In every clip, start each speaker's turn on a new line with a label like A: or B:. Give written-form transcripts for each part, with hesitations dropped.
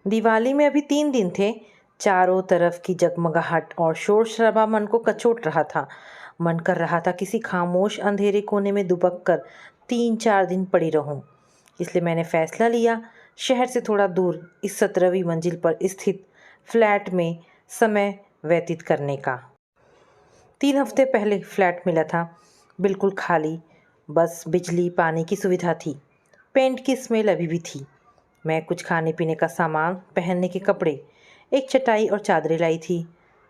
A: दिवाली में अभी 3 दिन थे। चारों तरफ की जगमगाहट और शोर शराबा मन को कचोट रहा था। मन कर रहा था किसी खामोश अंधेरे कोने में दुबक कर 3-4 दिन पड़ी रहूं। इसलिए मैंने फैसला लिया शहर से थोड़ा दूर इस 17वीं मंजिल पर स्थित फ्लैट में समय व्यतीत करने का। 3 हफ्ते पहले फ्लैट मिला था, बिल्कुल खाली। बस बिजली पानी की सुविधा थी। पेंट की स्मेल अभी भी थी। मैं कुछ खाने पीने का सामान, पहनने के कपड़े, एक चटाई और चादरें लाई थी।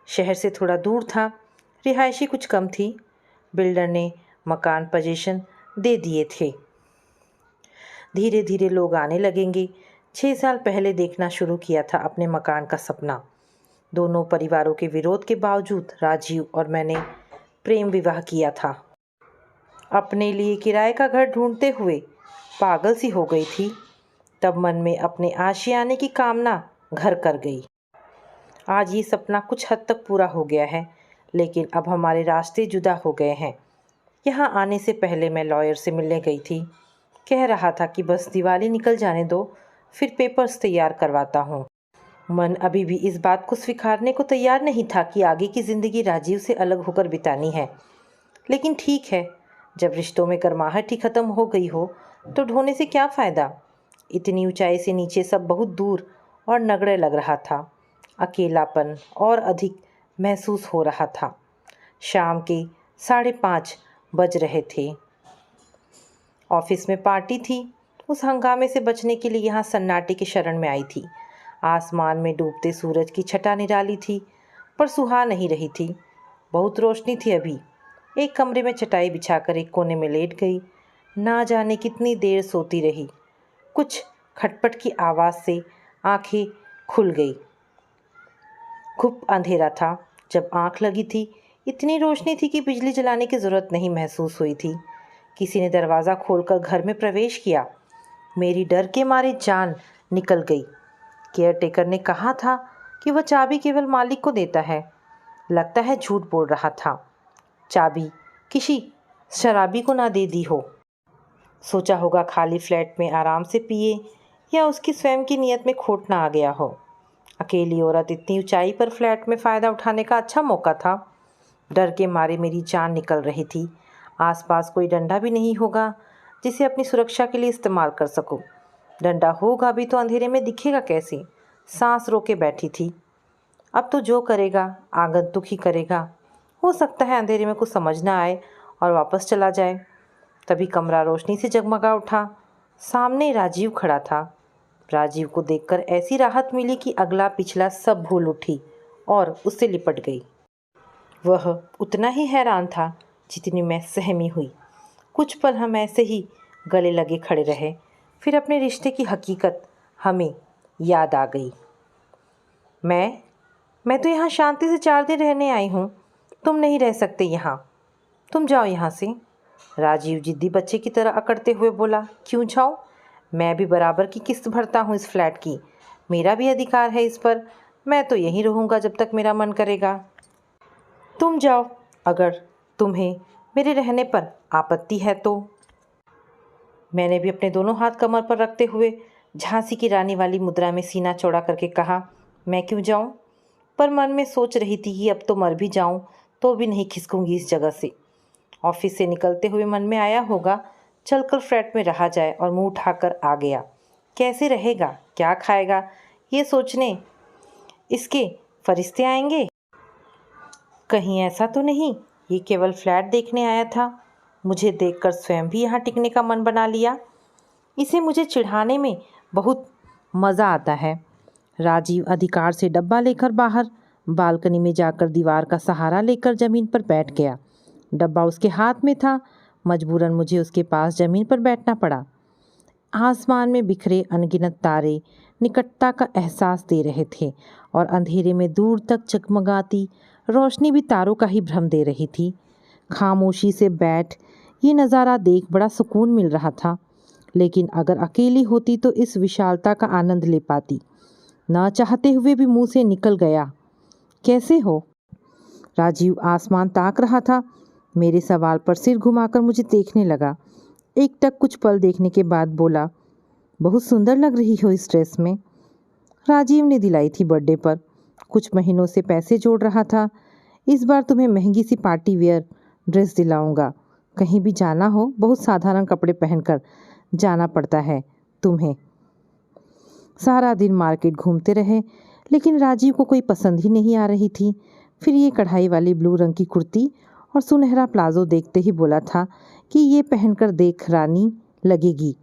A: शहर से थोड़ा दूर था, रिहायशी कुछ कम थी। बिल्डर ने मकान पोजीशन दे दिए थे। धीरे धीरे लोग आने लगेंगे। 6 साल पहले देखना शुरू किया था अपने मकान का सपना। दोनों परिवारों के विरोध के बावजूद राजीव और मैंने प्रेम विवाह किया था। अपने लिए किराए का घर ढूंढते हुए पागल सी हो गई थी। तब मन में अपने आशियाने की कामना घर कर गई। आज ये सपना कुछ हद तक पूरा हो गया है, लेकिन अब हमारे रास्ते जुदा हो गए हैं। यहाँ आने से पहले मैं लॉयर से मिलने गई थी। कह रहा था कि बस दिवाली निकल जाने दो, फिर पेपर्स तैयार करवाता हूँ। मन अभी भी इस बात को स्वीकारने को तैयार नहीं था कि आगे की ज़िंदगी राजीव से अलग होकर बितानी है। लेकिन ठीक है, जब रिश्तों में गर्माहट ही ख़त्म हो गई हो तो ढोने से क्या फ़ायदा। इतनी ऊंचाई से नीचे सब बहुत दूर और नगण्य लग रहा था। अकेलापन और अधिक महसूस हो रहा था। शाम के 5:30 बज रहे थे। ऑफिस में पार्टी थी। उस हंगामे से बचने के लिए यहाँ सन्नाटे की शरण में आई थी। आसमान में डूबते सूरज की छटा निराली थी, पर सुहा नहीं रही थी। बहुत रोशनी थी अभी। एक कमरे में चटाई बिछाकर एक कोने में लेट गई। ना जाने कितनी देर सोती रही। कुछ खटपट की आवाज़ से आंखें खुल गई। खूब अंधेरा था। जब आंख लगी थी, इतनी रोशनी थी कि बिजली जलाने की ज़रूरत नहीं महसूस हुई थी। किसी ने दरवाज़ा खोलकर घर में प्रवेश किया। मेरी डर के मारे जान निकल गई। केयरटेकर ने कहा था कि वह चाबी केवल मालिक को देता है। लगता है झूठ बोल रहा था। चाबी किसी शराबी को ना दे दी हो। सोचा होगा खाली फ्लैट में आराम से पिए, या उसकी स्वयं की नीयत में खोट ना आ गया हो। अकेली औरत इतनी ऊंचाई पर फ्लैट में फ़ायदा उठाने का अच्छा मौका था। डर के मारे मेरी जान निकल रही थी। आसपास कोई डंडा भी नहीं होगा जिसे अपनी सुरक्षा के लिए इस्तेमाल कर सकूं। डंडा होगा भी तो अंधेरे में दिखेगा कैसे। सांस रोके बैठी थी। अब तो जो करेगा आगंतुक ही करेगा। हो सकता है अंधेरे में कुछ समझ ना आए और वापस चला जाए। तभी कमरा रोशनी से जगमगा उठा। सामने राजीव खड़ा था। राजीव को देखकर ऐसी राहत मिली कि अगला पिछला सब भूल उठी और उससे लिपट गई। वह उतना ही हैरान था जितनी मैं सहमी हुई। कुछ पल हम ऐसे ही गले लगे खड़े रहे। फिर अपने रिश्ते की हकीकत हमें याद आ गई। मैं तो यहाँ शांति से 4 दिन रहने आई हूँ। तुम नहीं रह सकते यहाँ। तुम जाओ यहाँ से। राजीव जिद्दी बच्चे की तरह अकड़ते हुए बोला। क्यों जाऊँ? मैं भी बराबर की किस्त भरता हूँ इस फ्लैट की। मेरा भी अधिकार है इस पर। मैं तो यहीं रहूँगा जब तक मेरा मन करेगा। तुम जाओ, अगर तुम्हें मेरे रहने पर आपत्ति है तो। मैंने भी अपने दोनों हाथ कमर पर रखते हुए झांसी की रानी वाली मुद्रा में सीना चौड़ा करके कहा, मैं क्यों जाऊं? पर मन में सोच रही थी कि अब तो मर भी जाऊं तो भी नहीं खिसकूंगी इस जगह से। ऑफिस से निकलते हुए मन में आया होगा चलकर फ्लैट में रहा जाए, और मुंह उठाकर आ गया। कैसे रहेगा, क्या खाएगा, ये सोचने इसके फरिश्ते आएंगे। कहीं ऐसा तो नहीं ये केवल फ्लैट देखने आया था। मुझे देखकर स्वयं भी यहाँ टिकने का मन बना लिया। इसे मुझे चिढ़ाने में बहुत मज़ा आता है। राजीव अधिकार से डब्बा लेकर बाहर बालकनी में जाकर दीवार का सहारा लेकर ज़मीन पर बैठ गया। डब्बा उसके हाथ में था। मजबूरन मुझे उसके पास ज़मीन पर बैठना पड़ा। आसमान में बिखरे अनगिनत तारे निकटता का एहसास दे रहे थे, और अंधेरे में दूर तक जगमगाती रोशनी भी तारों का ही भ्रम दे रही थी। खामोशी से बैठ ये नज़ारा देख बड़ा सुकून मिल रहा था। लेकिन अगर अकेली होती तो इस विशालता का आनंद ले पाती। ना चाहते हुए भी मुंह से निकल गया, कैसे हो? राजीव आसमान ताक रहा था। मेरे सवाल पर सिर घुमाकर मुझे देखने लगा। एकटक कुछ पल देखने के बाद बोला, बहुत सुंदर लग रही हो इस ड्रेस में। राजीव ने दिलाई थी बर्थडे पर। कुछ महीनों से पैसे जोड़ रहा था। इस बार तुम्हें महंगी सी पार्टी वेयर ड्रेस दिलाऊंगा। कहीं भी जाना हो बहुत साधारण कपड़े पहनकर जाना पड़ता है तुम्हें। सारा दिन मार्केट घूमते रहे लेकिन राजीव को कोई पसंद ही नहीं आ रही थी। फिर ये कढ़ाई वाली ब्लू रंग की कुर्ती और सुनहरा प्लाजो देखते ही बोला था कि ये पहनकर देख रानी लगेगी।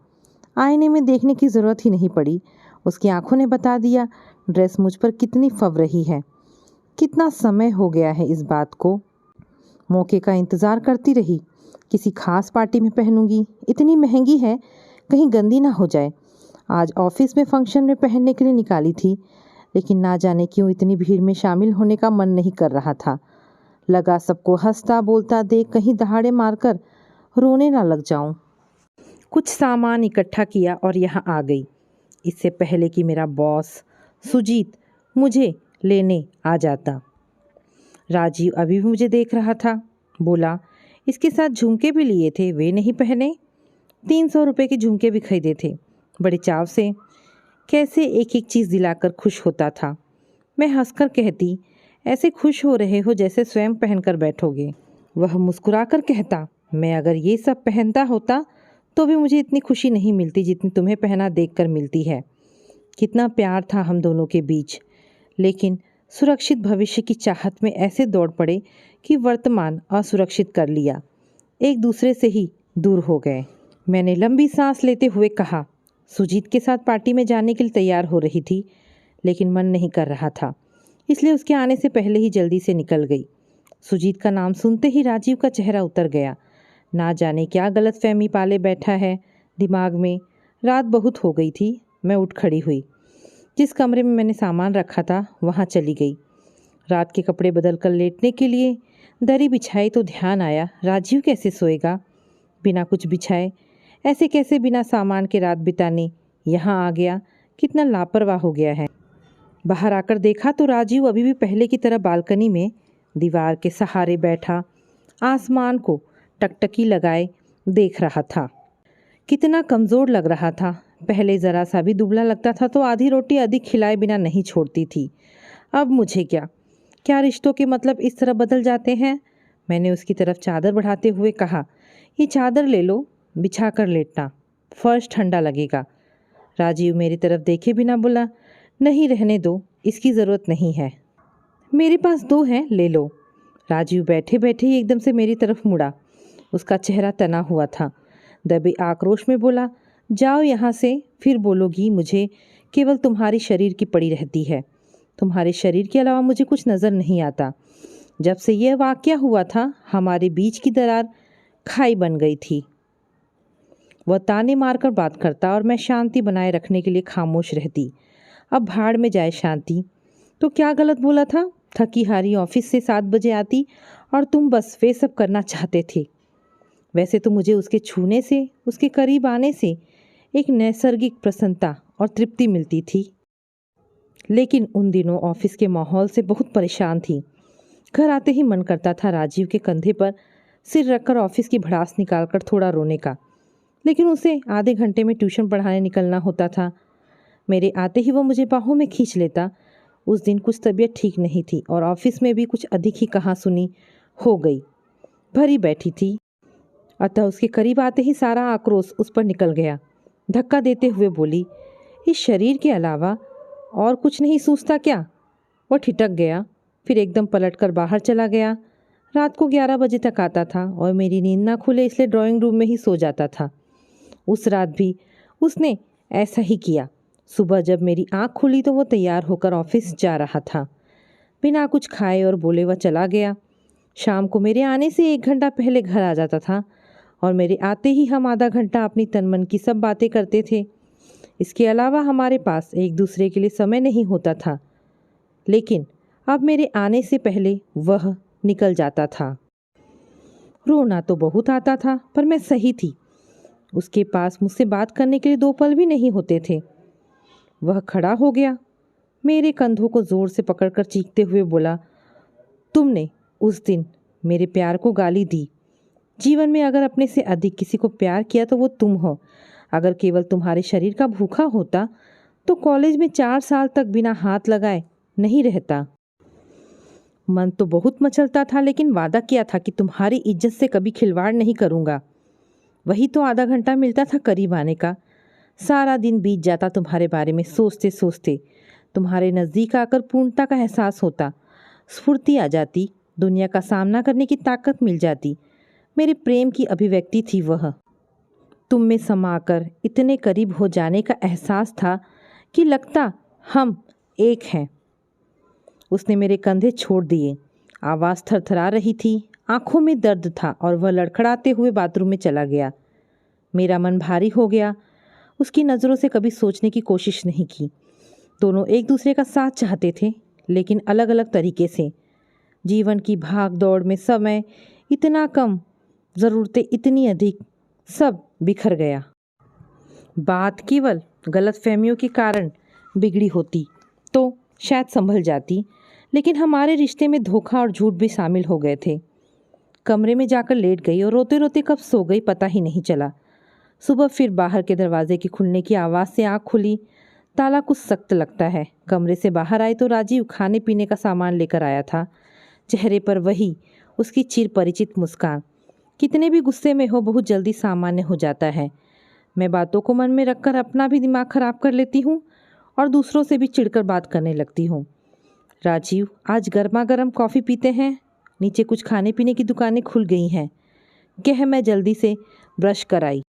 A: आईने में देखने की ज़रूरत ही नहीं पड़ी। उसकी आंखों ने बता दिया ड्रेस मुझ पर कितनी फब रही है। कितना समय हो गया है इस बात को। मौके का इंतज़ार करती रही। किसी खास पार्टी में पहनूंगी। इतनी महंगी है कहीं गंदी ना हो जाए। आज ऑफिस में फंक्शन में पहनने के लिए निकाली थी लेकिन ना जाने क्यों इतनी भीड़ में शामिल होने का मन नहीं कर रहा था। लगा सबको हंसता बोलता देख कहीं दहाड़े मारकर रोने ना लग जाऊं। कुछ सामान इकट्ठा किया और यहाँ आ गई। इससे पहले कि मेरा बॉस सुजीत मुझे लेने आ जाता। राजीव अभी भी मुझे देख रहा था। बोला इसके साथ झुमके भी लिए थे, वे नहीं पहने। 300 रुपये के झुमके भी खरीदे थे बड़े चाव से। कैसे एक एक चीज़ दिलाकर खुश होता था। मैं हंसकर कहती ऐसे खुश हो रहे हो जैसे स्वयं पहनकर बैठोगे। वह मुस्कुराकर कहता मैं अगर ये सब पहनता होता तो भी मुझे इतनी खुशी नहीं मिलती जितनी तुम्हें पहना देखकर मिलती है। कितना प्यार था हम दोनों के बीच। लेकिन सुरक्षित भविष्य की चाहत में ऐसे दौड़ पड़े कि वर्तमान असुरक्षित कर लिया। एक दूसरे से ही दूर हो गए। मैंने लंबी सांस लेते हुए कहा सुजीत के साथ पार्टी में जाने के लिए तैयार हो रही थी लेकिन मन नहीं कर रहा था, इसलिए उसके आने से पहले ही जल्दी से निकल गई। सुजीत का नाम सुनते ही राजीव का चेहरा उतर गया। ना जाने क्या गलतफहमी पाले बैठा है दिमाग में। रात बहुत हो गई थी। मैं उठ खड़ी हुई। जिस कमरे में मैंने सामान रखा था वहाँ चली गई। रात के कपड़े बदल कर लेटने के लिए दरी बिछाई तो ध्यान आया राजीव कैसे सोएगा बिना कुछ बिछाए। ऐसे कैसे बिना सामान के रात बिताने यहाँ आ गया। कितना लापरवाह हो गया है। बाहर आकर देखा तो राजीव अभी भी पहले की तरह बालकनी में दीवार के सहारे बैठा आसमान को टकटकी लगाए देख रहा था। कितना कमज़ोर लग रहा था। पहले ज़रा सा भी दुबला लगता था तो आधी रोटी अधिक खिलाए बिना नहीं छोड़ती थी। अब मुझे क्या रिश्तों के मतलब इस तरह बदल जाते हैं। मैंने उसकी तरफ चादर बढ़ाते हुए कहा ये चादर ले लो, बिछा कर लेटना, फर्श ठंडा लगेगा। राजीव मेरी तरफ देखे बिना बोला नहीं रहने दो, इसकी ज़रूरत नहीं है। मेरे पास 2 हैं, ले लो। राजीव बैठे बैठे ही एकदम से मेरी तरफ मुड़ा। उसका चेहरा तना हुआ था। दबे आक्रोश में बोला जाओ यहाँ से, फिर बोलोगी मुझे केवल तुम्हारी शरीर की पड़ी रहती है। तुम्हारे शरीर के अलावा मुझे कुछ नज़र नहीं आता। जब से यह वाक़या हुआ था हमारे बीच की दरार खाई बन गई थी। वह ताने मारकर बात करता और मैं शांति बनाए रखने के लिए खामोश रहती। अब भाड़ में जाए शांति। तो क्या गलत बोला था। थकी हारी ऑफिस से 7 बजे आती और तुम बस वे सब करना चाहते थे। वैसे तो मुझे उसके छूने से, उसके करीब आने से एक नैसर्गिक प्रसन्नता और तृप्ति मिलती थी। लेकिन उन दिनों ऑफिस के माहौल से बहुत परेशान थी। घर आते ही मन करता था राजीव के कंधे पर सिर रखकर ऑफिस की भड़ास निकालकर थोड़ा रोने का। लेकिन उसे आधे घंटे में ट्यूशन पढ़ाने निकलना होता था। मेरे आते ही वो मुझे बाहों में खींच लेता। उस दिन कुछ तबीयत ठीक नहीं थी और ऑफिस में भी कुछ अधिक ही कहा सुनी हो गई। भरी बैठी थी, अतः उसके करीब आते ही सारा आक्रोश उस पर निकल गया। धक्का देते हुए बोली इस शरीर के अलावा और कुछ नहीं सूझता क्या। वह ठिठक गया, फिर एकदम पलटकर बाहर चला गया। रात को 11 बजे तक आता था और मेरी नींद ना खुले इसलिए ड्राइंग रूम में ही सो जाता था। उस रात भी उसने ऐसा ही किया। सुबह जब मेरी आँख खुली तो वो तैयार होकर ऑफिस जा रहा था। बिना कुछ खाए और बोले वह चला गया। शाम को मेरे आने से 1 घंटा पहले घर आ जाता था और मेरे आते ही हम आधा घंटा अपनी तन मन की सब बातें करते थे। इसके अलावा हमारे पास एक दूसरे के लिए समय नहीं होता था। लेकिन अब मेरे आने से पहले वह निकल जाता था। रोना तो बहुत आता था पर मैं सही थी। उसके पास मुझसे बात करने के लिए 2 पल भी नहीं होते थे। वह खड़ा हो गया, मेरे कंधों को ज़ोर से पकड़कर चीखते हुए बोला तुमने उस दिन मेरे प्यार को गाली दी। जीवन में अगर अपने से अधिक किसी को प्यार किया तो वो तुम हो। अगर केवल तुम्हारे शरीर का भूखा होता तो कॉलेज में 4 साल तक बिना हाथ लगाए नहीं रहता। मन तो बहुत मचलता था, लेकिन वादा किया था कि तुम्हारी इज्जत से कभी खिलवाड़ नहीं करूँगा। वही तो आधा घंटा मिलता था करीब आने का। सारा दिन बीत जाता तुम्हारे बारे में सोचते सोचते। तुम्हारे नज़दीक आकर पूर्णता का एहसास होता, स्फूर्ति आ जाती, दुनिया का सामना करने की ताकत मिल जाती। मेरे प्रेम की अभिव्यक्ति थी वह। तुम में समाकर इतने करीब हो जाने का एहसास था कि लगता हम एक हैं। उसने मेरे कंधे छोड़ दिए। आवाज़ थरथरा रही थी, आंखों में दर्द था और वह लड़खड़ाते हुए बाथरूम में चला गया। मेरा मन भारी हो गया। उसकी नज़रों से कभी सोचने की कोशिश नहीं की। दोनों एक दूसरे का साथ चाहते थे, लेकिन अलग अलग तरीके से। जीवन की भाग दौड़ में समय इतना कम, ज़रूरतें इतनी अधिक, सब बिखर गया। बात केवल गलतफहमियों के कारण बिगड़ी होती तो शायद संभल जाती, लेकिन हमारे रिश्ते में धोखा और झूठ भी शामिल हो गए थे। कमरे में जाकर लेट गई और रोते रोते कब सो गई पता ही नहीं चला। सुबह फिर बाहर के दरवाजे की खुलने की आवाज़ से आँख खुली। ताला कुछ सख्त लगता है। कमरे से बाहर आई तो राजीव खाने पीने का सामान लेकर आया था। चेहरे पर वही उसकी चिर परिचित मुस्कान। कितने भी गुस्से में हो, बहुत जल्दी सामान्य हो जाता है। मैं बातों को मन में रखकर अपना भी दिमाग खराब कर लेती हूँ और दूसरों से भी चिढ़कर बात करने लगती हूँ। राजीव, आज गर्मा गर्म कॉफ़ी पीते हैं। नीचे कुछ खाने पीने की दुकानें खुल गई हैं, कह मैं जल्दी से ब्रश कर आई।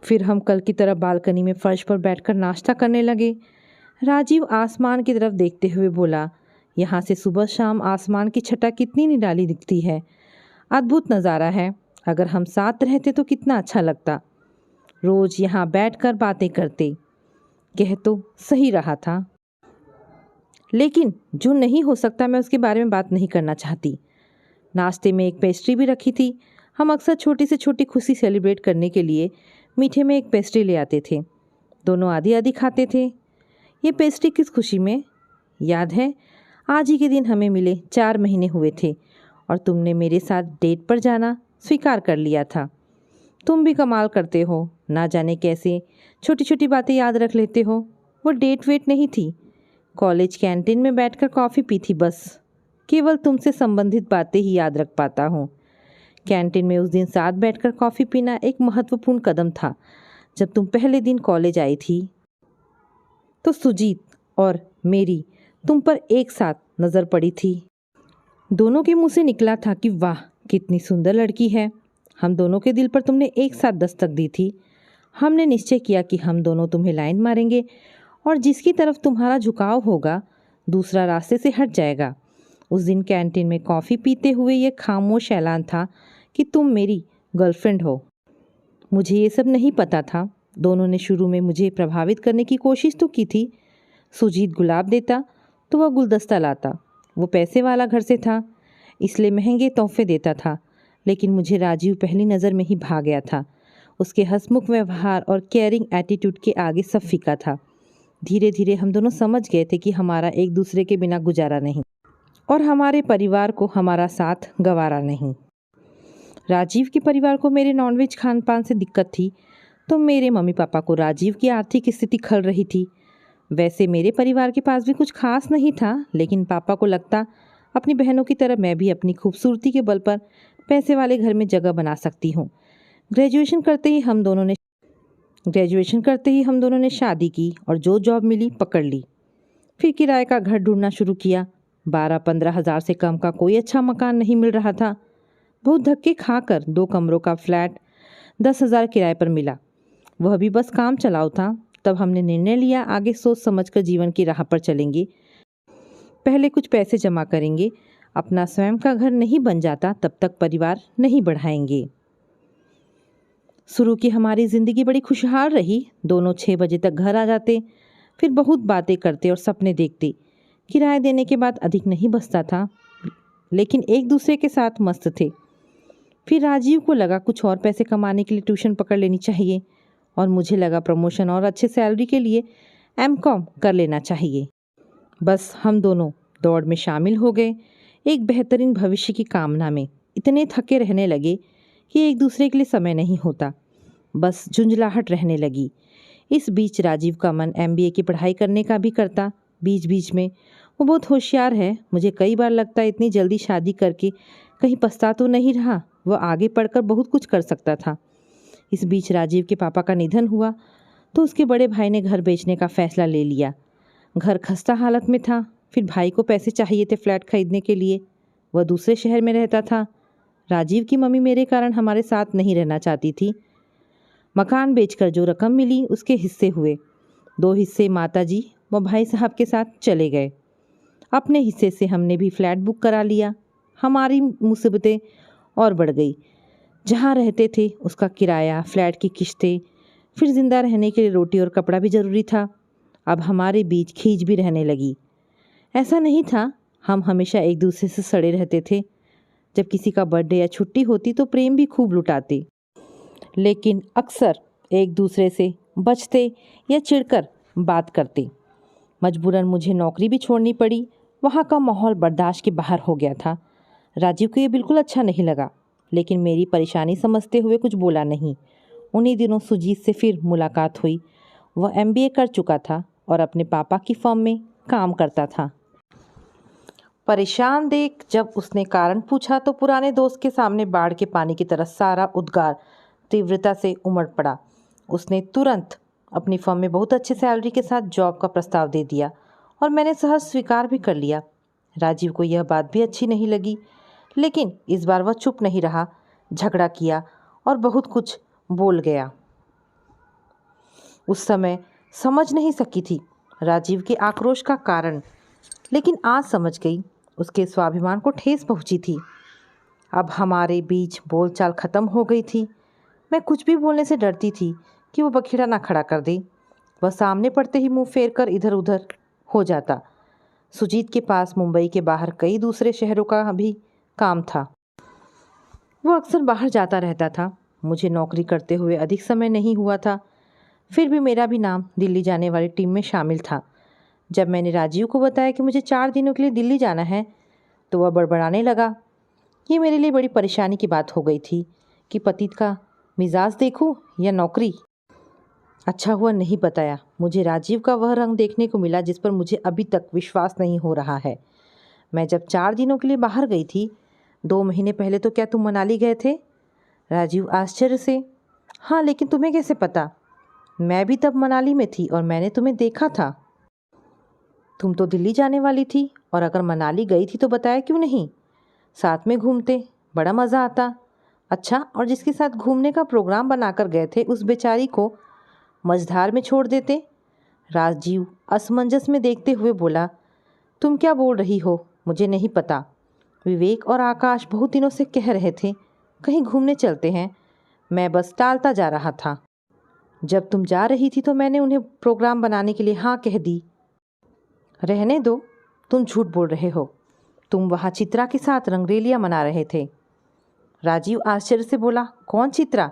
A: फिर हम कल की तरह बालकनी में फर्श पर बैठकर नाश्ता करने लगे। राजीव आसमान की तरफ देखते हुए बोला, यहाँ से सुबह शाम आसमान की छटा कितनी निराली दिखती है। अद्भुत नज़ारा है। अगर हम साथ रहते तो कितना अच्छा लगता। रोज़ यहाँ बैठकर बातें करते। कह तो सही रहा था, लेकिन जो नहीं हो सकता मैं उसके बारे में बात नहीं करना चाहती। नाश्ते में एक पेस्ट्री भी रखी थी। हम अक्सर छोटी से छोटी खुशी सेलिब्रेट करने के लिए मीठे में एक पेस्ट्री ले आते थे। दोनों आधी आधी खाते थे। ये पेस्ट्री किस खुशी में? याद है, आज ही के दिन हमें मिले 4 महीने हुए थे और तुमने मेरे साथ डेट पर जाना स्वीकार कर लिया था। तुम भी कमाल करते हो, ना जाने कैसे छोटी छोटी बातें याद रख लेते हो। वो डेट वेट नहीं थी, कॉलेज कैंटीन में बैठकर कॉफ़ी पी थी बस। केवल तुमसे संबंधित बातें ही याद रख पाता हूँ। कैंटीन में उस दिन साथ बैठकर कॉफ़ी पीना एक महत्वपूर्ण कदम था। जब तुम पहले दिन कॉलेज आई थी तो सुजीत और मेरी तुम पर एक साथ नज़र पड़ी थी। दोनों के मुंह से निकला था कि वाह कितनी सुंदर लड़की है। हम दोनों के दिल पर तुमने एक साथ दस्तक दी थी। हमने निश्चय किया कि हम दोनों तुम्हें लाइन मारेंगे और जिसकी तरफ तुम्हारा झुकाव होगा दूसरा रास्ते से हट जाएगा। उस दिन कैंटीन में कॉफ़ी पीते हुए यह खामोश ऐलान था कि तुम मेरी गर्लफ्रेंड हो। मुझे ये सब नहीं पता था। दोनों ने शुरू में मुझे प्रभावित करने की कोशिश तो की थी। सुजीत गुलाब देता तो वह गुलदस्ता लाता। वो पैसे वाला घर से था, इसलिए महंगे तोहफे देता था, लेकिन मुझे राजीव पहली नज़र में ही भा गया था। उसके हंसमुख व्यवहार और केयरिंग एटीट्यूड के आगे सब फीका था। धीरे धीरे हम दोनों समझ गए थे कि हमारा एक दूसरे के बिना गुजारा नहीं और हमारे परिवार को हमारा साथ गंवारा नहीं। राजीव के परिवार को मेरे नॉनवेज खान पान से दिक्कत थी, तो मेरे मम्मी पापा को राजीव की आर्थिक स्थिति खल रही थी। वैसे मेरे परिवार के पास भी कुछ खास नहीं था, लेकिन पापा को लगता अपनी बहनों की तरह मैं भी अपनी खूबसूरती के बल पर पैसे वाले घर में जगह बना सकती हूँ। ग्रेजुएशन करते ही हम दोनों ने शादी की और जो जॉब मिली पकड़ ली। फिर किराए का घर ढूंढना शुरू किया। 12-15 हज़ार से कम का कोई अच्छा मकान नहीं मिल रहा था। बहुत धक्के खाकर 2 कमरों का फ्लैट 10,000 किराए पर मिला। वह भी बस काम चलाओ था। तब हमने निर्णय लिया आगे सोच समझकर जीवन की राह पर चलेंगे। पहले कुछ पैसे जमा करेंगे। अपना स्वयं का घर नहीं बन जाता तब तक परिवार नहीं बढ़ाएंगे। शुरू की हमारी ज़िंदगी बड़ी खुशहाल रही। दोनों 6 बजे तक घर आ जाते, फिर बहुत बातें करते और सपने देखते। किराया देने के बाद अधिक नहीं बचता था, लेकिन एक दूसरे के साथ मस्त थे। फिर राजीव को लगा कुछ और पैसे कमाने के लिए ट्यूशन पकड़ लेनी चाहिए और मुझे लगा प्रमोशन और अच्छे सैलरी के लिए एमकॉम कर लेना चाहिए। बस हम दोनों दौड़ में शामिल हो गए, एक बेहतरीन भविष्य की कामना में। इतने थके रहने लगे कि एक दूसरे के लिए समय नहीं होता, बस झुंझलाहट रहने लगी। इस बीच राजीव का मन एमबीए की पढ़ाई करने का भी करता। बीच बीच में वो बहुत होशियार है। मुझे कई बार लगता है इतनी जल्दी शादी करके कहीं पछता तो नहीं रहा। वह आगे पढ़कर बहुत कुछ कर सकता था। इस बीच राजीव के पापा का निधन हुआ तो उसके बड़े भाई ने घर बेचने का फैसला ले लिया। घर खस्ता हालत में था। फिर भाई को पैसे चाहिए थे फ्लैट खरीदने के लिए। वह दूसरे शहर में रहता था। राजीव की मम्मी मेरे कारण हमारे साथ नहीं रहना चाहती थी। मकान बेचकर जो रकम मिली उसके हिस्से हुए। 2 हिस्से माताजी व भाई साहब के साथ चले गए। अपने हिस्से से हमने भी फ्लैट बुक करा लिया। हमारी मुसीबतें और बढ़ गई। जहाँ रहते थे उसका किराया, फ्लैट की किश्तें, फिर ज़िंदा रहने के लिए रोटी और कपड़ा भी ज़रूरी था। अब हमारे बीच खींच भी रहने लगी। ऐसा नहीं था, हम हमेशा एक दूसरे से सड़े रहते थे। जब किसी का बर्थडे या छुट्टी होती तो प्रेम भी खूब लुटाते, लेकिन अक्सर एक दूसरे से बचते या चिढ़कर बात करते। मजबूरन मुझे नौकरी भी छोड़नी पड़ी। वहाँ का माहौल बर्दाश्त के बाहर हो गया था। राजीव को ये बिल्कुल अच्छा नहीं लगा, लेकिन मेरी परेशानी समझते हुए कुछ बोला नहीं। उन्हीं दिनों सुजीत से फिर मुलाकात हुई। वह एमबीए कर चुका था और अपने पापा की फर्म में काम करता था। परेशान देख जब उसने कारण पूछा तो पुराने दोस्त के सामने बाढ़ के पानी की तरह सारा उद्गार तीव्रता से उमड़ पड़ा। उसने तुरंत अपनी फर्म में बहुत अच्छी सैलरी के साथ जॉब का प्रस्ताव दे दिया और मैंने सहज स्वीकार भी कर लिया। राजीव को यह बात भी अच्छी नहीं लगी, लेकिन इस बार वह चुप नहीं रहा, झगड़ा किया और बहुत कुछ बोल गया। उस समय समझ नहीं सकी थी राजीव के आक्रोश का कारण, लेकिन आज समझ गई। उसके स्वाभिमान को ठेस पहुंची थी। अब हमारे बीच बोलचाल खत्म हो गई थी। मैं कुछ भी बोलने से डरती थी कि वो बखेड़ा ना खड़ा कर दे। वह सामने पड़ते ही मुंह फेर कर इधर उधर हो जाता। सुजीत के पास मुंबई के बाहर कई दूसरे शहरों का भी काम था। वो अक्सर बाहर जाता रहता था। मुझे नौकरी करते हुए अधिक समय नहीं हुआ था, फिर भी मेरा भी नाम दिल्ली जाने वाली टीम में शामिल था। जब मैंने राजीव को बताया कि मुझे 4 दिनों के लिए दिल्ली जाना है तो वह बड़बड़ाने लगा। ये मेरे लिए बड़ी परेशानी की बात हो गई थी कि पतित का मिजाज देखूं या नौकरी। अच्छा हुआ नहीं बताया। मुझे राजीव का वह रंग देखने को मिला जिस पर मुझे अभी तक विश्वास नहीं हो रहा है। मैं जब 4 दिनों के लिए बाहर गई थी, 2 महीने पहले तो क्या तुम मनाली गए थे? राजीव आश्चर्य से। हाँ, लेकिन तुम्हें कैसे पता? मैं भी तब मनाली में थी और मैंने तुम्हें देखा था। तुम तो दिल्ली जाने वाली थी और अगर मनाली गई थी तो बताया क्यों नहीं? साथ में घूमते, बड़ा मज़ा आता। अच्छा, और जिसके साथ घूमने का प्रोग्राम बनाकर गए थे उस बेचारी को मझधार में छोड़ देते। राजीव असमंजस में देखते हुए बोला, तुम क्या बोल रही हो? मुझे नहीं पता। विवेक और आकाश बहुत दिनों से कह रहे थे कहीं घूमने चलते हैं। मैं बस टालता जा रहा था। जब तुम जा रही थी तो मैंने उन्हें प्रोग्राम बनाने के लिए हाँ कह दी। रहने दो, तुम झूठ बोल रहे हो। तुम वहाँ चित्रा के साथ रंगरेलियाँ मना रहे थे। राजीव आश्चर्य से बोला, कौन चित्रा?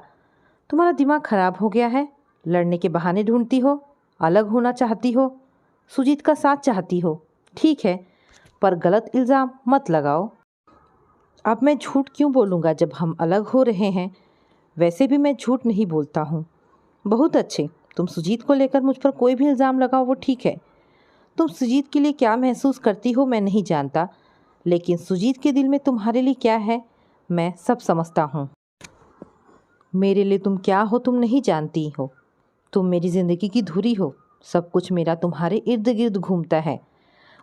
A: तुम्हारा दिमाग खराब हो गया है? लड़ने के बहाने ढूंढती हो, अलग होना चाहती हो, सुजीत का साथ चाहती हो। ठीक है, पर गलत इल्ज़ाम मत लगाओ। अब मैं झूठ क्यों बोलूँगा जब हम अलग हो रहे हैं? वैसे भी मैं झूठ नहीं बोलता हूँ। बहुत अच्छे, तुम सुजीत को लेकर मुझ पर कोई भी इल्ज़ाम लगाओ वो ठीक है। तुम सुजीत के लिए क्या महसूस करती हो मैं नहीं जानता, लेकिन सुजीत के दिल में तुम्हारे लिए क्या है मैं सब समझता हूँ। मेरे लिए तुम क्या हो तुम नहीं जानती हो। तुम मेरी ज़िंदगी की धुरी हो। सब कुछ मेरा तुम्हारे इर्द गिर्द घूमता है।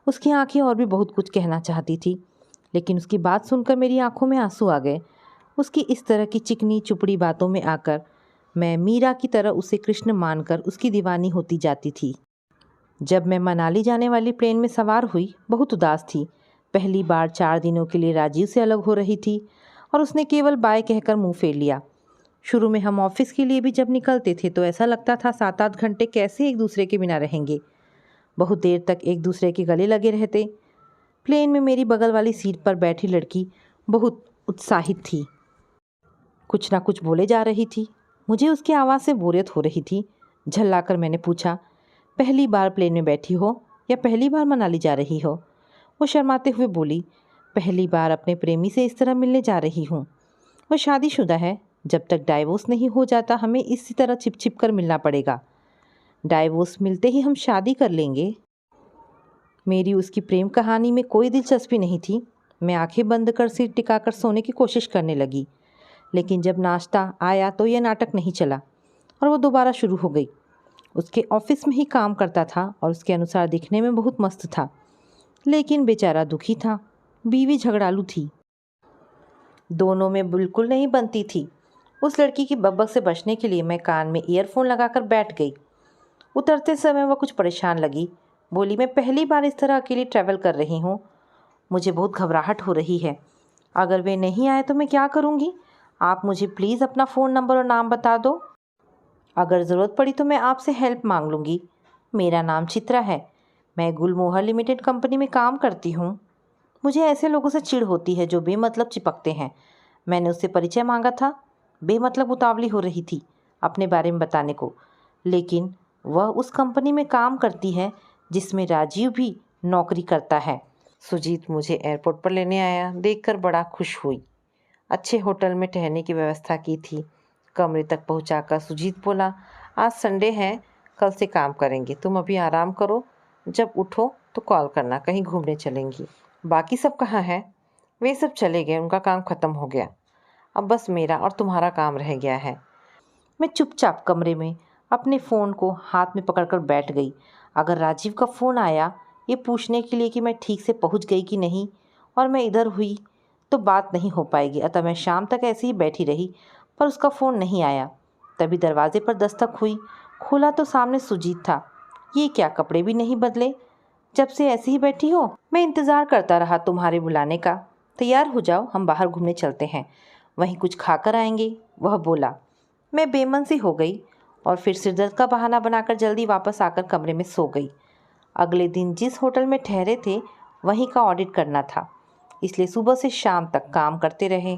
A: उसकी आंखें और भी बहुत कुछ कहना चाहती थी, लेकिन उसकी बात सुनकर मेरी आंखों में आंसू आ गए। उसकी इस तरह की चिकनी चुपड़ी बातों में आकर मैं मीरा की तरह उसे कृष्ण मानकर उसकी दीवानी होती जाती थी। जब मैं मनाली जाने वाली प्लेन में सवार हुई, बहुत उदास थी। पहली बार 4 दिनों के लिए राजीव से अलग हो रही थी और उसने केवल बाय कहकर मुंह फेर लिया। शुरू में हम ऑफिस के लिए भी जब निकलते थे तो ऐसा लगता था 7-8 घंटे कैसे एक दूसरे के बिना रहेंगे। बहुत देर तक एक दूसरे के गले लगे रहते। प्लेन में मेरी बगल वाली सीट पर बैठी लड़की बहुत उत्साहित थी, कुछ ना कुछ बोले जा रही थी। मुझे उसकी आवाज़ से बोरियत हो रही थी। झल्लाकर मैंने पूछा, पहली बार प्लेन में बैठी हो या पहली बार मनाली जा रही हो? वो शर्माते हुए बोली, पहली बार अपने प्रेमी से इस तरह मिलने जा रही हूँ। वो शादीशुदा है। जब तक डाइवोर्स नहीं हो जाता हमें इसी तरह छिप छिप कर मिलना पड़ेगा। डाइवोर्स मिलते ही हम शादी कर लेंगे। मेरी उसकी प्रेम कहानी में कोई दिलचस्पी नहीं थी। मैं आंखें बंद कर सिर टिकाकर सोने की कोशिश करने लगी, लेकिन जब नाश्ता आया तो यह नाटक नहीं चला और वो दोबारा शुरू हो गई। उसके ऑफिस में ही काम करता था और उसके अनुसार दिखने में बहुत मस्त था, लेकिन बेचारा दुखी था। बीवी झगड़ालू थी, दोनों में बिल्कुल नहीं बनती थी। उस लड़की की बकबक से बचने के लिए मैं कान में ईयरफोन लगाकर बैठ गई। उतरते समय वह कुछ परेशान लगी। बोली, मैं पहली बार इस तरह अकेली ट्रैवल कर रही हूँ, मुझे बहुत घबराहट हो रही है। अगर वे नहीं आए तो मैं क्या करूँगी? आप मुझे प्लीज़ अपना फ़ोन नंबर और नाम बता दो। अगर ज़रूरत पड़ी तो मैं आपसे हेल्प मांग लूँगी। मेरा नाम चित्रा है, मैं गुलमोहर लिमिटेड कंपनी में काम करती हूँ। मुझे ऐसे लोगों से चिढ़ होती है जो बेमतलब चिपकते हैं। मैंने उससे परिचय मांगा था, बेमतलब उतावली हो रही थी अपने बारे में बताने को, लेकिन वह उस कंपनी में काम करती है जिसमें राजीव भी नौकरी करता है। सुजीत मुझे एयरपोर्ट पर लेने आया, देखकर बड़ा खुश हुई। अच्छे होटल में ठहरने की व्यवस्था की थी। कमरे तक पहुंचाकर सुजीत बोला, आज संडे है, कल से काम करेंगे, तुम अभी आराम करो, जब उठो तो कॉल करना, कहीं घूमने चलेंगी। बाकी सब कहाँ हैं? वे सब चले गए, उनका काम ख़त्म हो गया। अब बस मेरा और तुम्हारा काम रह गया है। मैं चुपचाप कमरे में अपने फ़ोन को हाथ में पकड़कर बैठ गई। अगर राजीव का फ़ोन आया ये पूछने के लिए कि मैं ठीक से पहुंच गई कि नहीं और मैं इधर हुई, तो बात नहीं हो पाएगी। अतः मैं शाम तक ऐसे ही बैठी रही, पर उसका फ़ोन नहीं आया। तभी दरवाजे पर दस्तक हुई। खोला तो सामने सुजीत था। ये क्या, कपड़े भी नहीं बदले, जब से ऐसी ही बैठी हो? मैं इंतज़ार करता रहा तुम्हारे बुलाने का। तैयार हो जाओ, हम बाहर घूमने चलते हैं, वहीं कुछ खाकर आएंगे, वह बोला। मैं बेमन सी हो गई और फिर सिरदर्द का बहाना बनाकर जल्दी वापस आकर कमरे में सो गई। अगले दिन जिस होटल में ठहरे थे वहीं का ऑडिट करना था, इसलिए सुबह से शाम तक काम करते रहे।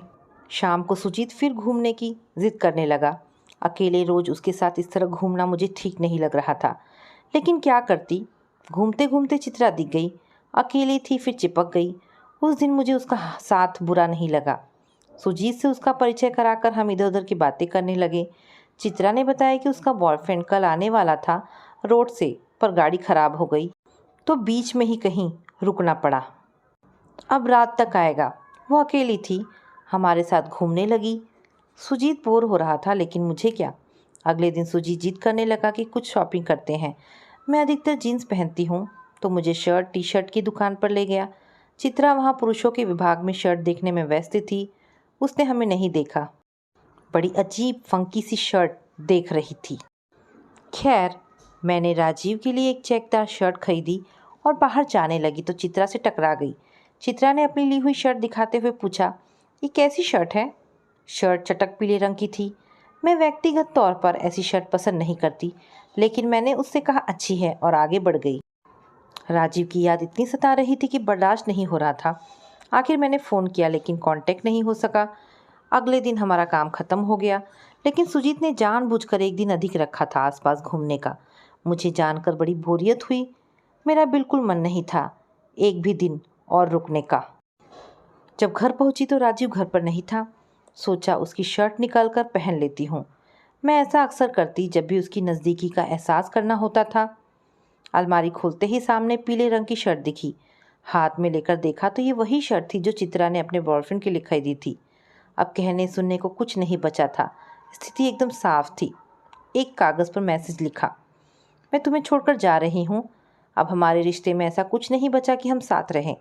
A: शाम को सुजीत फिर घूमने की जिद करने लगा। अकेले रोज़ उसके साथ इस तरह घूमना मुझे ठीक नहीं लग रहा था, लेकिन क्या करती। घूमते घूमते चित्रा दिख गई। अकेली थी फिर चिपक गई। उस दिन मुझे उसका साथ बुरा नहीं लगा। सुजीत से उसका परिचय कराकर हम इधर उधर की बातें करने लगे। चित्रा ने बताया कि उसका बॉयफ्रेंड कल आने वाला था रोड से, पर गाड़ी खराब हो गई तो बीच में ही कहीं रुकना पड़ा। अब रात तक आएगा। वो अकेली थी, हमारे साथ घूमने लगी। सुजीत बोर हो रहा था, लेकिन मुझे क्या। अगले दिन सुजीत जिद करने लगा कि कुछ शॉपिंग करते हैं। मैं अधिकतर जीन्स पहनती हूँ, तो मुझे शर्ट टी शर्ट की दुकान पर ले गया। चित्रा वहाँ पुरुषों के विभाग में शर्ट देखने में व्यस्त थी। उसने हमें नहीं देखा, बड़ी अजीब फंकी सी शर्ट देख रही थी। खैर, मैंने राजीव के लिए एक चेकदार शर्ट खरीदी और बाहर जाने लगी तो चित्रा से टकरा गई। चित्रा ने अपनी ली हुई शर्ट दिखाते हुए पूछा, ये कैसी शर्ट है? शर्ट चटक पीले रंग की थी। मैं व्यक्तिगत तौर पर ऐसी शर्ट पसंद नहीं करती, लेकिन मैंने उससे कहा अच्छी है और आगे बढ़ गई। राजीव की याद इतनी सता रही थी कि बर्दाश्त नहीं हो रहा था। आखिर मैंने फ़ोन किया, लेकिन कांटेक्ट नहीं हो सका। अगले दिन हमारा काम ख़त्म हो गया, लेकिन सुजीत ने जानबूझकर एक दिन अधिक रखा था आसपास घूमने का। मुझे जानकर बड़ी बोरियत हुई। मेरा बिल्कुल मन नहीं था एक भी दिन और रुकने का। जब घर पहुंची तो राजीव घर पर नहीं था। सोचा उसकी शर्ट निकाल कर पहन लेती हूँ। मैं ऐसा अक्सर करती जब भी उसकी नज़दीकी का एहसास करना होता था। अलमारी खोलते ही सामने पीले रंग की शर्ट दिखी। हाथ में लेकर देखा तो ये वही शर्ट थी जो चित्रा ने अपने बॉयफ्रेंड के लिए खरीदी थी। अब कहने सुनने को कुछ नहीं बचा था। स्थिति एकदम साफ थी। एक कागज़ पर मैसेज लिखा, मैं तुम्हें छोड़कर जा रही हूँ। अब हमारे रिश्ते में ऐसा कुछ नहीं बचा कि हम साथ रहें।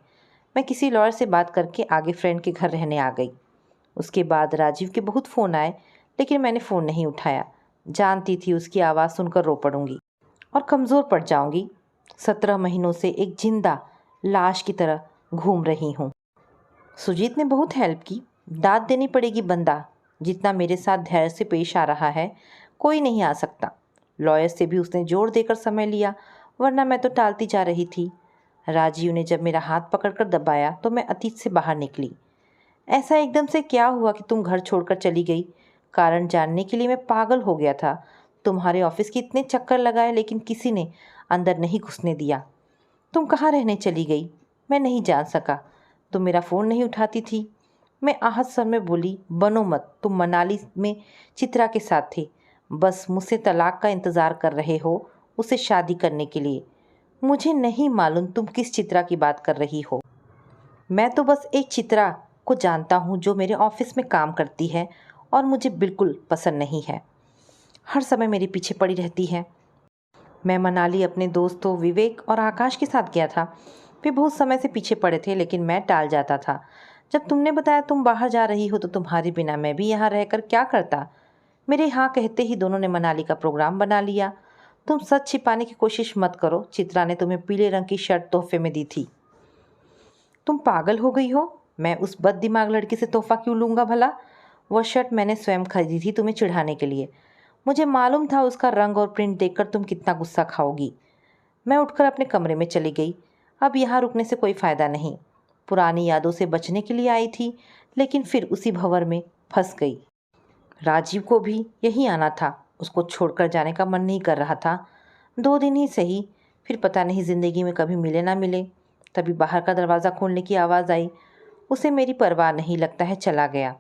A: मैं किसी लॉयर से बात करके आगे फ्रेंड के घर रहने आ गई। उसके बाद राजीव के बहुत फ़ोन आए, लेकिन मैंने फ़ोन नहीं उठाया। जानती थी उसकी आवाज़ सुनकर रो पड़ूंगी और कमज़ोर पड़ जाऊंगी। 17 महीनों से एक जिंदा लाश की तरह घूम रही हूँ। सुजीत ने बहुत हेल्प की। दाद देनी पड़ेगी बंदा, जितना मेरे साथ धैर्य से पेश आ रहा है कोई नहीं आ सकता। लॉयर से भी उसने जोर देकर समय लिया, वरना मैं तो टालती जा रही थी। राजीव ने जब मेरा हाथ पकड़कर दबाया तो मैं अतीत से बाहर निकली। ऐसा एकदम से क्या हुआ कि तुम घर छोड़कर चली गई? कारण जानने के लिए मैं पागल हो गया था। तुम्हारे ऑफिस के इतने चक्कर लगाए, लेकिन किसी ने अंदर नहीं घुसने दिया। तुम कहाँ रहने चली गई? मैं नहीं जान सका। तुम मेरा फ़ोन नहीं उठाती थी। मैं आहत स्वर में बोली, बनो मत, तुम मनाली में चित्रा के साथ थे, बस मुझसे तलाक का इंतज़ार कर रहे हो, उससे शादी करने के लिए। मुझे नहीं मालूम तुम किस चित्रा की बात कर रही हो। मैं तो बस एक चित्रा को जानता हूँ जो मेरे ऑफिस में काम करती है और मुझे बिल्कुल पसंद नहीं है। हर समय मेरे पीछे पड़ी रहती है। मैं मनाली अपने दोस्तों विवेक और आकाश के साथ गया था। वे बहुत समय से पीछे पड़े थे, लेकिन मैं टाल जाता था। जब तुमने बताया तुम बाहर जा रही हो तो तुम्हारे बिना मैं भी यहाँ रहकर क्या करता। मेरे हाँ कहते ही दोनों ने मनाली का प्रोग्राम बना लिया। तुम सच छिपाने की कोशिश मत करो, चित्रा ने तुम्हें पीले रंग की शर्ट तोहफे में दी थी। तुम पागल हो गई हो? मैं उस बददिमाग लड़की से तोहफा क्यों लूँगा भला? वह शर्ट मैंने स्वयं खरीदी थी तुम्हें चिढ़ाने के लिए। मुझे मालूम था उसका रंग और प्रिंट देखकर तुम कितना गुस्सा खाओगी। मैं उठकर अपने कमरे में चली गई। अब यहाँ रुकने से कोई फ़ायदा नहीं। पुरानी यादों से बचने के लिए आई थी, लेकिन फिर उसी भंवर में फंस गई। राजीव को भी यहीं आना था। उसको छोड़कर जाने का मन नहीं कर रहा था। 2 दिन ही सही, फिर पता नहीं ज़िंदगी में कभी मिले ना मिले। तभी बाहर का दरवाज़ा खोलने की आवाज़ आई। उसे मेरी परवाह नहीं, लगता है चला गया।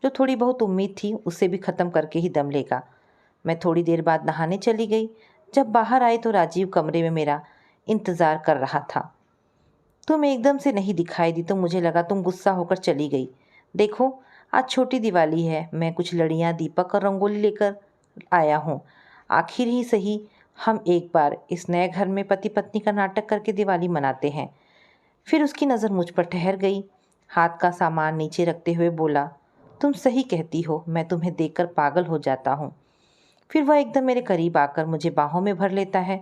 A: जो थोड़ी बहुत उम्मीद थी उसे भी ख़त्म करके ही दम लेगा। मैं थोड़ी देर बाद नहाने चली गई। जब बाहर आई तो राजीव कमरे में मेरा इंतज़ार कर रहा था। तुम एकदम से नहीं दिखाई दी तो मुझे लगा तुम गुस्सा होकर चली गई। देखो, आज छोटी दिवाली है, मैं कुछ लड़ियाँ, दीपक और रंगोली लेकर आया हूँ। आखिर ही सही हम एक बार इस नए घर में पति पत्नी का नाटक करके दिवाली मनाते हैं। फिर उसकी नज़र मुझ पर ठहर गई। हाथ का सामान नीचे रखते हुए बोला, तुम सही कहती हो, मैं तुम्हें देखकर पागल हो जाता हूँ। फिर वह एकदम मेरे करीब आकर मुझे बाहों में भर लेता है।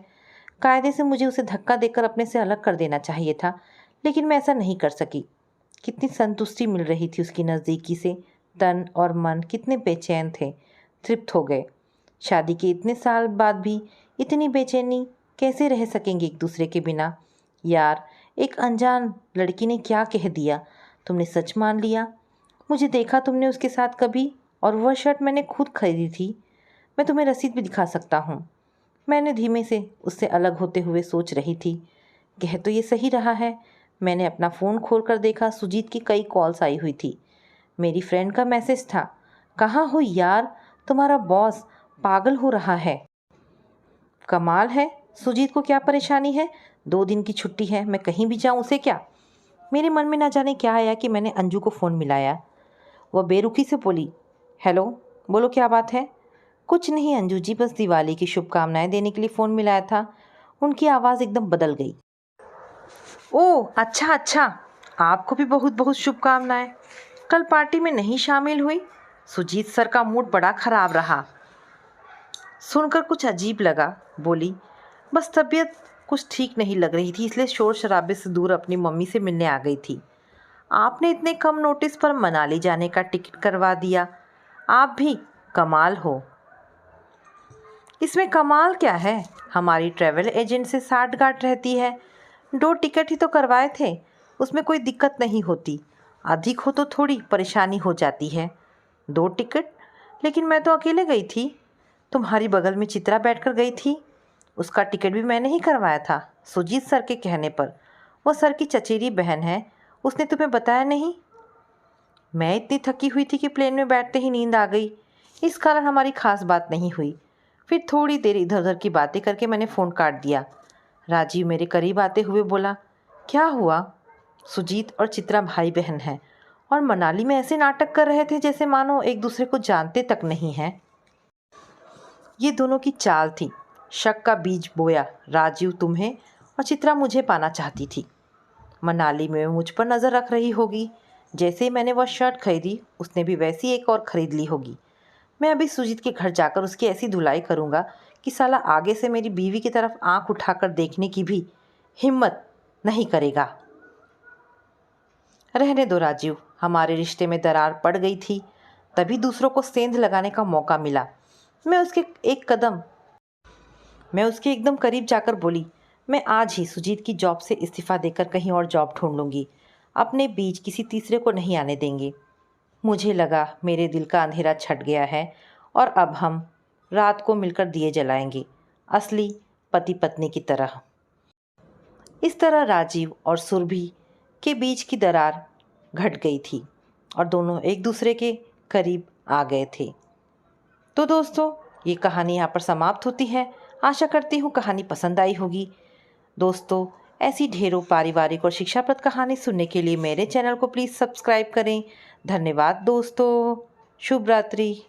A: कायदे से मुझे उसे धक्का देकर अपने से अलग कर देना चाहिए था, लेकिन मैं ऐसा नहीं कर सकी। कितनी संतुष्टि मिल रही थी उसकी नज़दीकी से। तन और मन कितने बेचैन थे, तृप्त हो गए। शादी के इतने साल बाद भी इतनी बेचैनी कैसे रह सकेंगे एक दूसरे के बिना? यार, एक अनजान लड़की ने क्या कह दिया, तुमने सच मान लिया। मुझे देखा तुमने उसके साथ कभी, और वह शर्ट मैंने खुद खरीदी थी। मैं तुम्हें रसीद भी दिखा सकता हूँ। मैंने धीमे से उससे अलग होते हुए सोच रही थी। कह तो ये सही रहा है। मैंने अपना फ़ोन खोल कर देखा, सुजीत की कई कॉल्स आई हुई थी। मेरी फ्रेंड का मैसेज था, कहाँ हो यार, तुम्हारा बॉस पागल हो रहा है। कमाल है, सुजीत को क्या परेशानी है? 2 दिन की छुट्टी है, मैं कहीं भी जाऊँ उसे क्या? मेरे मन में ना जाने क्या आया कि मैंने अंजू को फ़ोन मिलाया। वह बेरुखी से बोली, हेलो, बोलो क्या बात है? कुछ नहीं अंजू जी, बस दिवाली की शुभकामनाएं देने के लिए फ़ोन मिलाया था। उनकी आवाज़ एकदम बदल गई। ओह अच्छा अच्छा, आपको भी बहुत बहुत शुभकामनाएं। कल पार्टी में नहीं शामिल हुई? सुजीत सर का मूड बड़ा ख़राब रहा। सुनकर कुछ अजीब लगा। बोली, बस तबीयत कुछ ठीक नहीं लग रही थी, इसलिए शोर शराबे से दूर अपनी मम्मी से मिलने आ गई थी। आपने इतने कम नोटिस पर मनाली जाने का टिकट करवा दिया। आप भी कमाल हो। इसमें कमाल क्या है? हमारी ट्रैवल एजेंट से साठगांठ रहती है। 2 टिकट ही तो करवाए थे, उसमें कोई दिक्कत नहीं होती। अधिक हो तो थोड़ी परेशानी हो जाती है। 2 टिकट? लेकिन मैं तो अकेले गई थी। तुम्हारी बगल में चित्रा बैठकर गई थी। उसका टिकट भी मैंने ही करवाया था, सुजीत सर के कहने पर। वो सर की चचेरी बहन है, उसने तुम्हें बताया नहीं? मैं इतनी थकी हुई थी कि प्लेन में बैठते ही नींद आ गई, इस कारण हमारी खास बात नहीं हुई। फिर थोड़ी देर इधर उधर की बातें करके मैंने फ़ोन काट दिया। राजीव मेरे करीब आते हुए बोला, क्या हुआ? सुजीत और चित्रा भाई बहन हैं और मनाली में ऐसे नाटक कर रहे थे जैसे मानो एक दूसरे को जानते तक नहीं हैं। ये दोनों की चाल थी। शक का बीज बोया। राजीव तुम्हें और चित्रा मुझे पाना चाहती थी। मनाली में मुझ पर नज़र रख रही होगी। जैसे ही मैंने वह शर्ट खरीदी, उसने भी वैसी एक और ख़रीद ली होगी। मैं अभी सुजीत के घर जाकर उसकी ऐसी धुलाई करूँगा कि साला आगे से मेरी बीवी की तरफ आंख उठाकर देखने की भी हिम्मत नहीं करेगा। रहने दो राजीव, हमारे रिश्ते में दरार पड़ गई थी, तभी दूसरों को सेंध लगाने का मौका मिला। मैं उसके एकदम करीब जाकर बोली, मैं आज ही सुजीत की जॉब से इस्तीफ़ा देकर कहीं और जॉब ढूंढ लूँगी। अपने बीच किसी तीसरे को नहीं आने देंगे। मुझे लगा मेरे दिल का अंधेरा छट गया है और अब हम रात को मिलकर दिए जलाएंगे, असली पति पत्नी की तरह। इस तरह राजीव और सुरभि के बीच की दरार घट गई थी और दोनों एक दूसरे के करीब आ गए थे। तो दोस्तों, ये कहानी यहाँ पर समाप्त होती है। आशा करती हूँ कहानी पसंद आई होगी। दोस्तों, ऐसी ढेरों पारिवारिक और शिक्षाप्रद कहानी सुनने के लिए मेरे चैनल को प्लीज़ सब्सक्राइब करें। धन्यवाद दोस्तों। शुभ रात्रि।